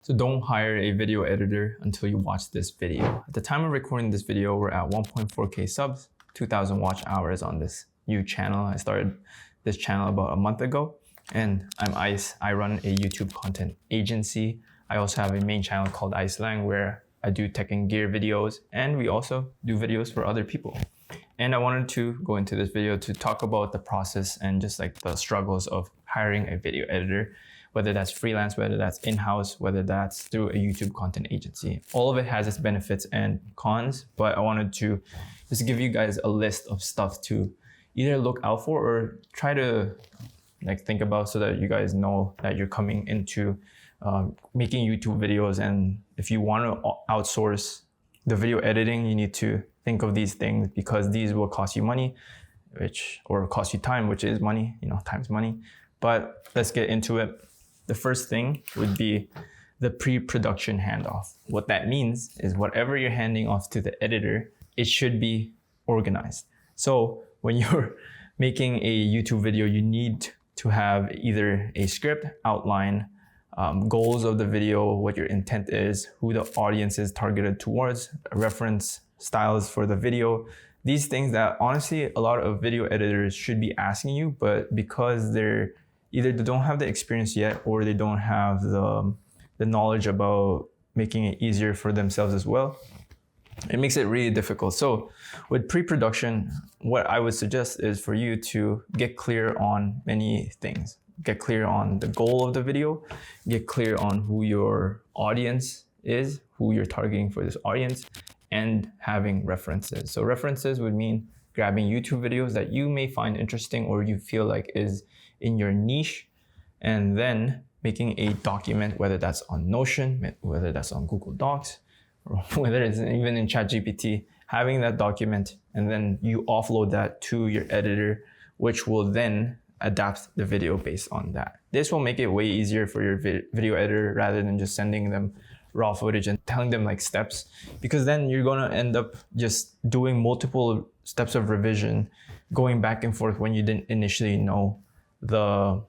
So don't hire a video editor until you watch this video. At the time of recording this video, we're at 1.4K subs, 2,000 watch hours on this new channel. I started this channel about a month ago, and I'm Ice. I run a YouTube content agency. I also have a main channel called Iceland where I do tech and gear videos, and we also do videos for other people. And I wanted to go into this video to talk about the process and just like the struggles of hiring a video editor, whether that's freelance, whether that's in-house, whether that's through a YouTube content agency. All of it has its benefits and cons, but I wanted to just give you guys a list of stuff to either look out for or try to like think about so that you guys know that you're coming into making YouTube videos. And if you want to outsource the video editing, you need to think of these things because these will cost you money, or cost you time, which is money, time's money. But let's get into it. The first thing would be the pre-production handoff. What that means is whatever you're handing off to the editor, it should be organized. So when you're making a YouTube video, you need to have either a script, outline, goals of the video, what your intent is, who the audience is targeted towards, reference styles for the video. These things that honestly a lot of video editors should be asking you, but because they don't have the experience yet, or they don't have the knowledge about making it easier for themselves as well, it makes it really difficult. So with pre-production, what I would suggest is for you to get clear on many things. Get clear on the goal of the video, get clear on who your audience is, who you're targeting for this audience, and having references. So references would mean grabbing YouTube videos that you may find interesting or you feel like is in your niche, and then making a document, whether that's on Notion, whether that's on Google Docs, or whether it's even in ChatGPT, having that document, and then you offload that to your editor, which will then adapt the video based on that. This will make it way easier for your video editor rather than just sending them raw footage and telling them like steps, because then you're gonna end up just doing multiple steps of revision, going back and forth when you didn't initially know the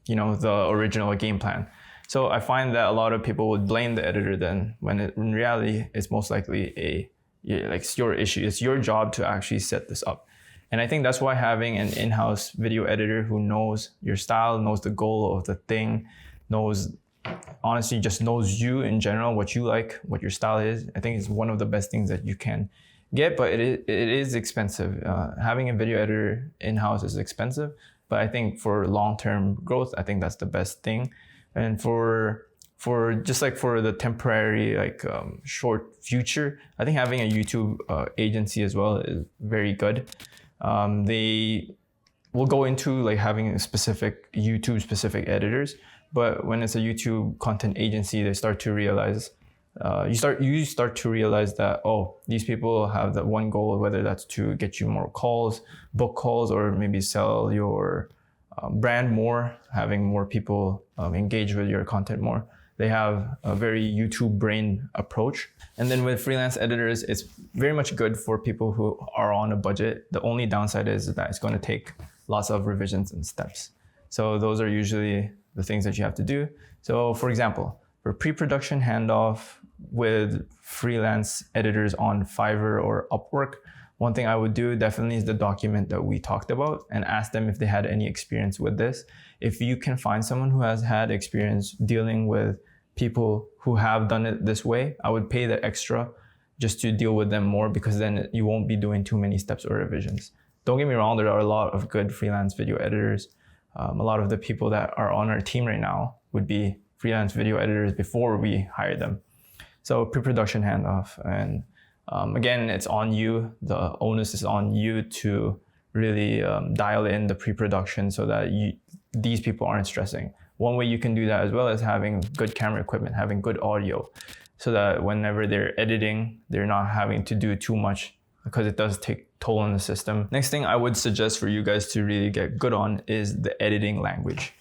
original game plan. So I find that a lot of people would blame the editor then, when in reality it's most likely it's your issue. It's your job to actually set this up. And I think that's why having an in-house video editor who knows your style, knows the goal of the thing, just knows you in general, what you like, what your style is, I think is one of the best things that you can get, but it is expensive. Having a video editor in-house is expensive, but I think for long-term growth, I think that's the best thing. And for the temporary short future, I think having a YouTube agency as well is very good. They will go into having specific YouTube specific editors, but when it's a YouTube content agency, they start to realize you start to realize that, these people have that one goal, whether that's to get you more calls, book calls, or maybe sell your brand more, having more people engage with your content more. They have a very YouTube brain approach. And then with freelance editors, it's very much good for people who are on a budget. The only downside is that it's going to take lots of revisions and steps. So those are usually the things that you have to do. So for example, for pre-production handoff with freelance editors on Fiverr or Upwork, one thing I would do definitely is the document that we talked about and ask them if they had any experience with this. If you can find someone who has had experience dealing with people who have done it this way, I would pay the extra just to deal with them more, because then you won't be doing too many steps or revisions. Don't get me wrong, there are a lot of good freelance video editors. A lot of the people that are on our team right now would be freelance video editors before we hire them. So pre-production handoff, and again, it's on you. The onus is on you to really dial in the pre-production so that these people aren't stressing. One way you can do that as well is having good camera equipment, having good audio, so that whenever they're editing, they're not having to do too much, because it does take toll on the system. Next thing I would suggest for you guys to really get good on is the editing language.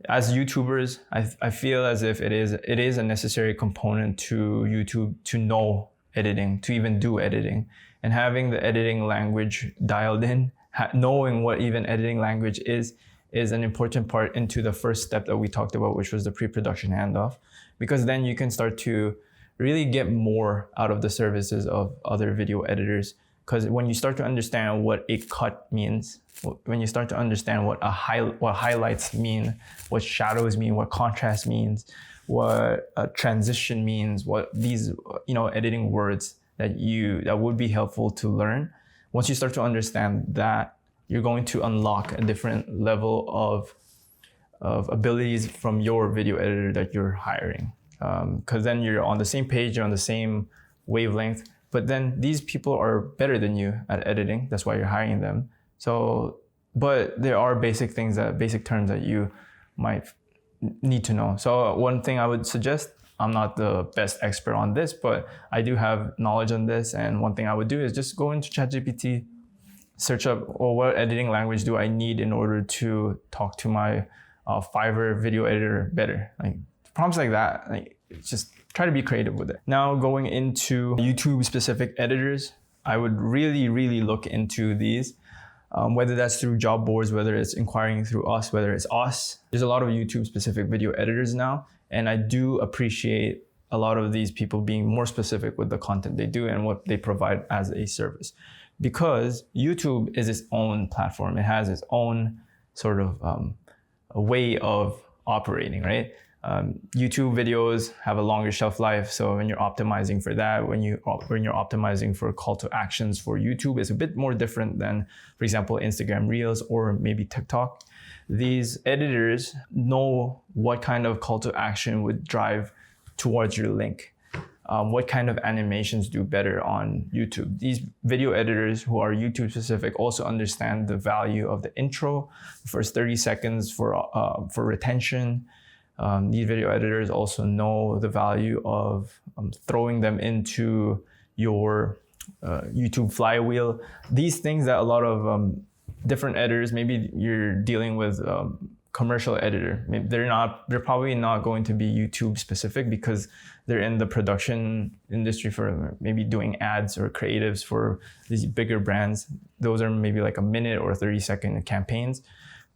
As YouTubers, I feel as if it is a necessary component to YouTube to know editing, to even do editing. And having the editing language dialed in, knowing what even editing language is is an important part into the first step that we talked about, which was the pre-production handoff, because then you can start to really get more out of the services of other video editors. Because when you start to understand what a cut means, when you start to understand what highlights mean, what shadows mean, what contrast means, what a transition means, what these editing words that would be helpful to learn. Once you start to understand that, you're going to unlock a different level of abilities from your video editor that you're hiring. Because then you're on the same page, you're on the same wavelength, but then these people are better than you at editing. That's why you're hiring them. So, but there are basic terms that you might need to know. So one thing I would suggest, I'm not the best expert on this, but I do have knowledge on this. And one thing I would do is just go into ChatGPT, search up, what editing language do I need in order to talk to my Fiverr video editor better? Like prompts like that, like just try to be creative with it. Now going into YouTube specific editors, I would really, really look into these, whether that's through job boards, whether it's inquiring through us, whether it's us. There's a lot of YouTube specific video editors now. And I do appreciate a lot of these people being more specific with the content they do and what they provide as a service. Because YouTube is its own platform. It has its own sort of a way of operating, right? YouTube videos have a longer shelf life. So when you're optimizing for that, when you're optimizing for call to actions for YouTube, it's a bit more different than, for example, Instagram Reels or maybe TikTok. These editors know what kind of call to action would drive towards your link. What kind of animations do better on YouTube. These video editors who are YouTube specific also understand the value of the intro, the first 30 seconds for retention. These video editors also know the value of throwing them into your YouTube flywheel. These things that a lot of different editors, maybe you're dealing with commercial editor. Maybe they're probably not going to be YouTube specific because they're in the production industry for maybe doing ads or creatives for these bigger brands. Those are maybe like a minute or 30-second campaigns.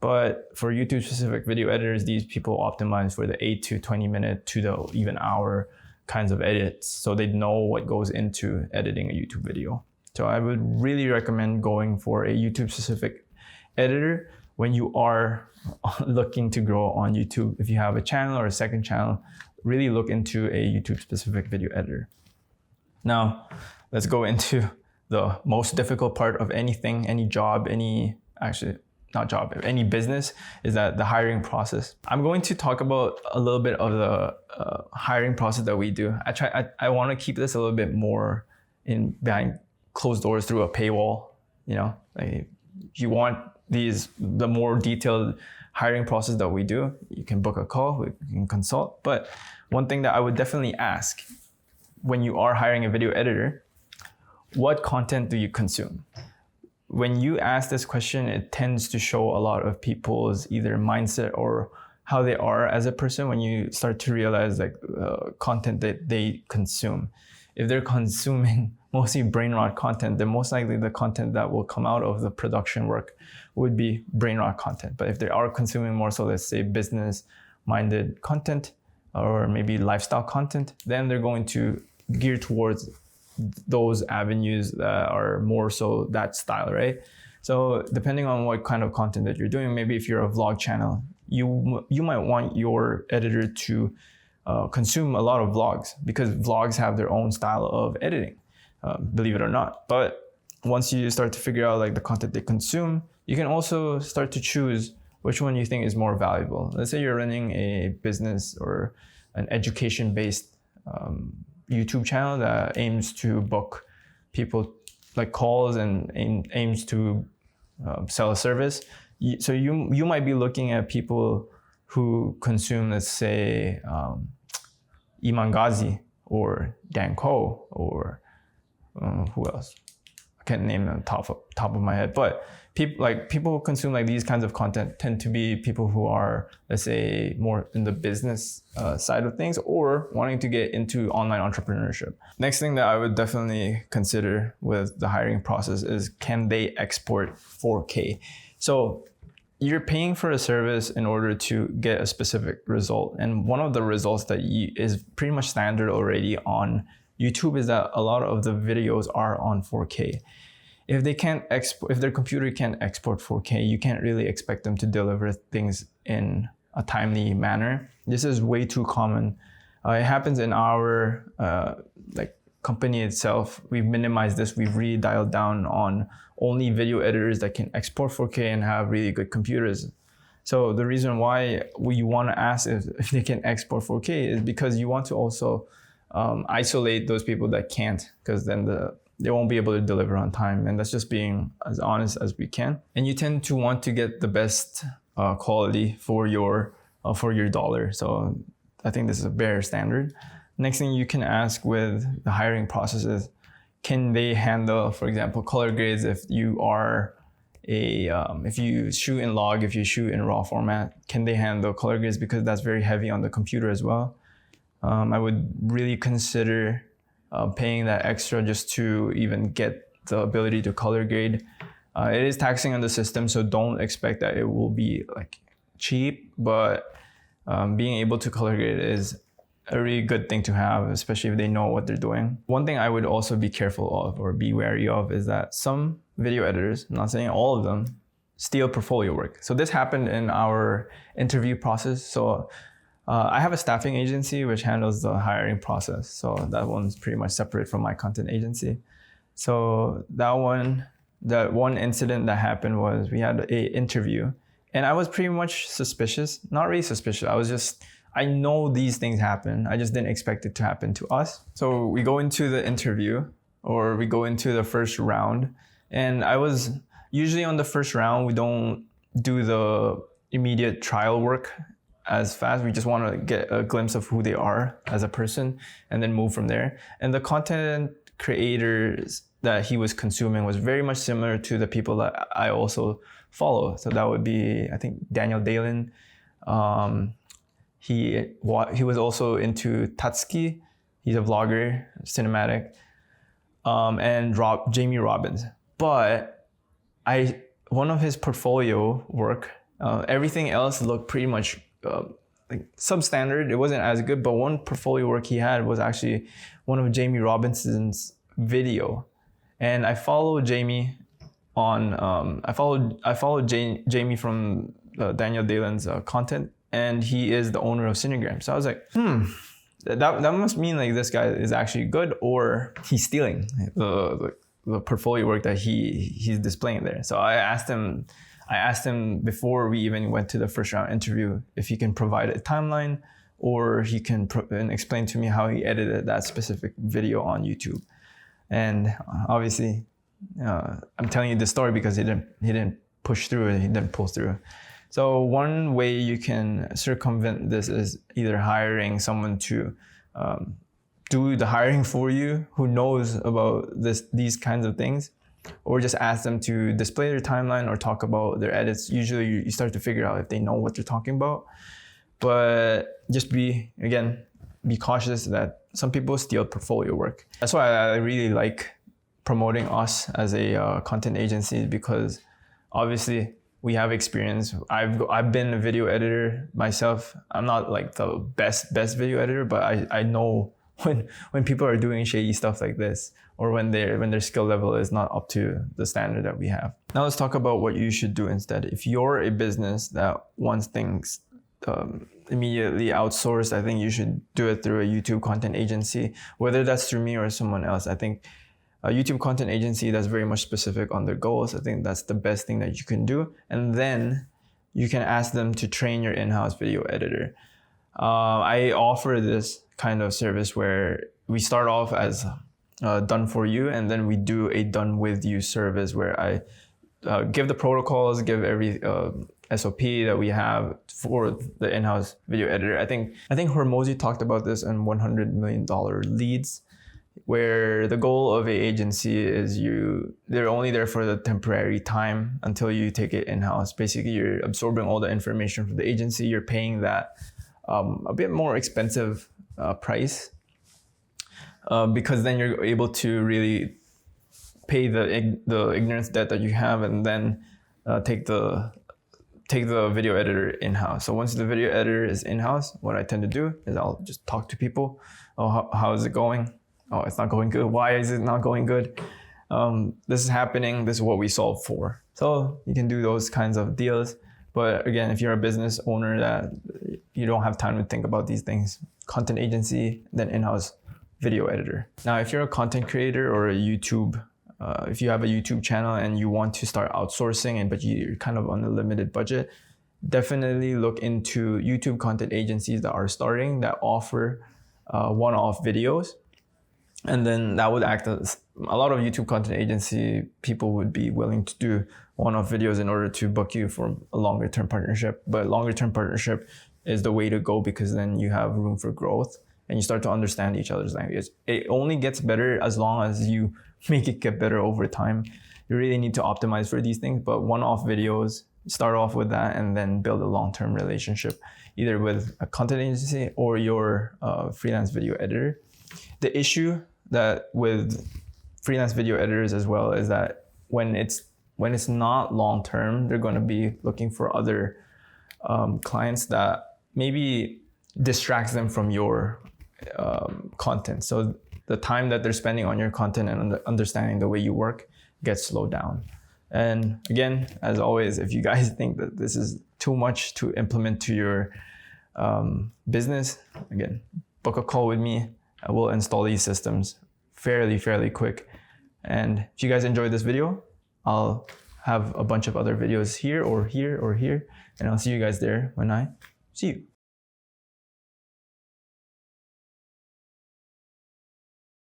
But for YouTube specific video editors, these people optimize for the 8 to 20 minute to the even hour kinds of edits. So they know what goes into editing a YouTube video. So I would really recommend going for a YouTube specific editor when you are looking to grow on YouTube. If you have a channel or a second channel, really look into a YouTube specific video editor. Now, let's go into the most difficult part of anything, any job, any business, is that the hiring process. I'm going to talk about a little bit of the hiring process that we do. I want to keep this a little bit more behind closed doors through a paywall. Like if you want the more detailed hiring process that we do, you can book a call, we can consult. But one thing that I would definitely ask when you are hiring a video editor, what content do you consume? When you ask this question, it tends to show a lot of people's either mindset or how they are as a person when you start to realize like content that they consume. If they're consuming mostly brain rot content, then most likely the content that will come out of the production work would be brain rot content. But if they are consuming more so, let's say business-minded content or maybe lifestyle content, then they're going to gear towards those avenues that are more so that style, right? So depending on what kind of content that you're doing, maybe if you're a vlog channel, you might want your editor to consume a lot of vlogs because vlogs have their own style of editing, believe it or not. But once you start to figure out like the content they consume, you can also start to choose which one you think is more valuable. Let's say you're running a business or an education-based YouTube channel that aims to book people like calls and aims to sell a service. So you might be looking at people who consume, let's say, Iman Ghazi or Dan Ko or who else? I can't name them top of my head, but people who consume like these kinds of content tend to be people who are, let's say, more in the business side of things or wanting to get into online entrepreneurship. Next thing that I would definitely consider with the hiring process is, can they export 4K? So you're paying for a service in order to get a specific result. And one of the results that is pretty much standard already on YouTube is that a lot of the videos are on 4K. If they can't if their computer can't export 4K, you can't really expect them to deliver things in a timely manner. This is way too common. It happens in our company itself. We've minimized this. We've really dialed down on only video editors that can export 4K and have really good computers. So the reason why you want to ask if they can export 4K is because you want to also isolate those people that can't, because then they won't be able to deliver on time. And that's just being as honest as we can. And you tend to want to get the best quality for your dollar. So I think this is a bare standard. Next thing you can ask with the hiring process is, can they handle, for example, color grades if you are if you shoot in log, if you shoot in raw format, can they handle color grades? Because that's very heavy on the computer as well. I would really consider paying that extra just to even get the ability to color grade. It is taxing on the system, so don't expect that it will be like cheap, but being able to color grade is a really good thing to have, especially if they know what they're doing. One thing I would also be careful of or be wary of is that some video editors, I'm not saying all of them, steal portfolio work. So this happened in our interview process. So I have a staffing agency which handles the hiring process. So that one's pretty much separate from my content agency. So that one incident that happened was we had an interview and I was pretty much suspicious, not really suspicious. I know these things happen. I just didn't expect it to happen to us. So we go into the interview, or we go into the first round. And I was usually on the first round, we don't do the immediate trial work as fast. We just want to get a glimpse of who they are as a person and then move from there. And the content creators that he was consuming was very much similar to the people that I also follow. So that would be, I think, Daniel Dalen. He was also into Tatsuki. He's a vlogger, cinematic, and Jamie Robbins. But one of his portfolio work, everything else looked pretty much like substandard. It wasn't as good, but one portfolio work he had was actually one of Jamie Robinson's video, and I followed Jamie on. I followed Jamie from Daniel Dalen's content. And he is the owner of Cinegram. So I was like, that must mean like this guy is actually good, or he's stealing the portfolio work that he's displaying there. So I asked him before we even went to the first round interview if he can provide a timeline, or he can explain to me how he edited that specific video on YouTube. And obviously, I'm telling you this story because he didn't push through it. He didn't pull through. So one way you can circumvent this is either hiring someone to do the hiring for you who knows about these kinds of things, or just ask them to display their timeline or talk about their edits. Usually you start to figure out if they know what they're talking about. But just be cautious that some people steal portfolio work. That's why I really like promoting us as a content agency, because obviously we have experience. I've been a video editor myself. I'm not like the best video editor, but I know when people are doing shady stuff like this, or when their skill level is not up to the standard that we have. Now let's talk about what you should do instead. If you're a business that wants things immediately outsourced, I think you should do it through a YouTube content agency, whether that's through me or someone else. I think a YouTube content agency that's very much specific on their goals, I think that's the best thing that you can do. And then you can ask them to train your in-house video editor. I offer this kind of service where we start off as done for you, and then we do a done with you service where I give the protocols, give every SOP that we have for the in-house video editor. I think Hormozy talked about this in $100 million leads, where the goal of an agency is they're only there for the temporary time until you take it in-house. Basically, you're absorbing all the information from the agency. You're paying that a bit more expensive price because then you're able to really pay the ignorance debt that you have, and then take the take the video editor in-house. So once the video editor is in-house, what I tend to do is I'll just talk to people. Oh, how is it going? Oh, it's not going good. Why is it not going good? This is happening. This is what we solve for. So you can do those kinds of deals. But again, if you're a business owner that you don't have time to think about these things, content agency, then in-house video editor. Now, if you're a content creator or a YouTube, if you have a YouTube channel and you want to start outsourcing, but you're kind of on a limited budget, definitely look into YouTube content agencies that are starting that offer one-off videos. And then that would act as a lot of YouTube content agency people would be willing to do one-off videos in order to book you for a longer term partnership. But longer term partnership is the way to go, because then you have room for growth and you start to understand each other's language. It only gets better as long as you make it get better over time. You really need to optimize for these things, but one-off videos, start off with that and then build a long-term relationship, either with a content agency or your freelance video editor. The issue that with freelance video editors as well is that when it's not long-term, they're going to be looking for other clients that maybe distracts them from your content. So the time that they're spending on your content and understanding the way you work gets slowed down. And again, as always, if you guys think that this is too much to implement to your business, again, book a call with me. I will install these systems fairly quick. And if you guys enjoyed this video, I'll have a bunch of other videos here or here or here, and I'll see you guys there when I see you.